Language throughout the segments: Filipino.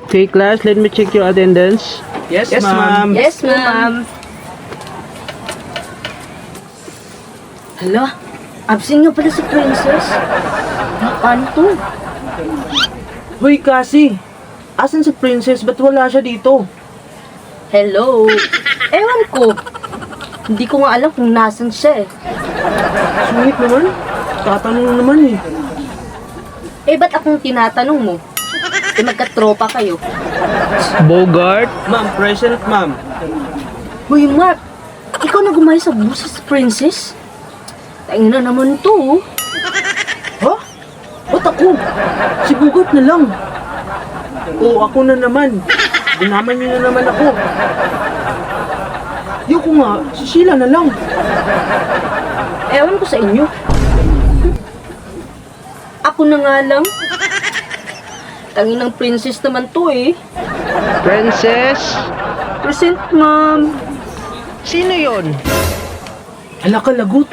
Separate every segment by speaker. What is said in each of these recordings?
Speaker 1: Okay, class, let me check your attendance.
Speaker 2: Yes, ma'am.
Speaker 3: Yes, ma'am. Hala, absent nga pala si Princess. Paano to?
Speaker 1: Hoy, Cassie. Asan si Princess? Ba't wala siya dito?
Speaker 3: Hello? Ewan ko. Hindi ko nga alam kung nasan siya eh.
Speaker 1: Sungit naman. Tatanong naman eh.
Speaker 3: Eh, ba't akong tinatanong mo? Eh, magkatropa kayo.
Speaker 1: Bogart?
Speaker 2: Ma'am, present, ma'am.
Speaker 3: Hoy, Mark. Ikaw na gumaya sa buses Princess? Tain na naman to.
Speaker 1: Ha? Ba't ako? Si Bogart na lang. Oo, ako na naman. Dinaman niyo na naman ako. Yung nga, si Sheila na lang.
Speaker 3: Ewan ko sa inyo. Ako na nga lang. Tanginang princess naman to eh.
Speaker 1: Princess?
Speaker 3: Present, ma'am.
Speaker 1: Sino yon? Hala ka, lagot.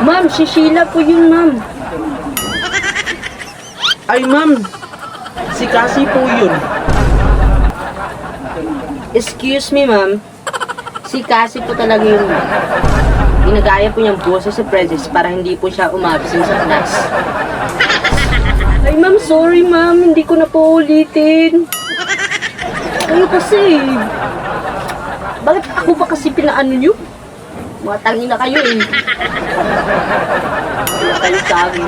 Speaker 3: Ma'am, si Sheila po yun, ma'am.
Speaker 1: Ay, ma'am. Si Cassie po yun.
Speaker 3: Excuse me, ma'am. Si Cassie po talaga yun, ma'am. Ginagaya po niyang boses sa princess para hindi po siya umabsent sa class. Ay, ma'am, sorry, ma'am. Hindi ko na po ulitin. Kayo kasi. Bakit ako ba kasi pinaano niyo? Mga tangin na kayo eh. Wala kayo sa akin.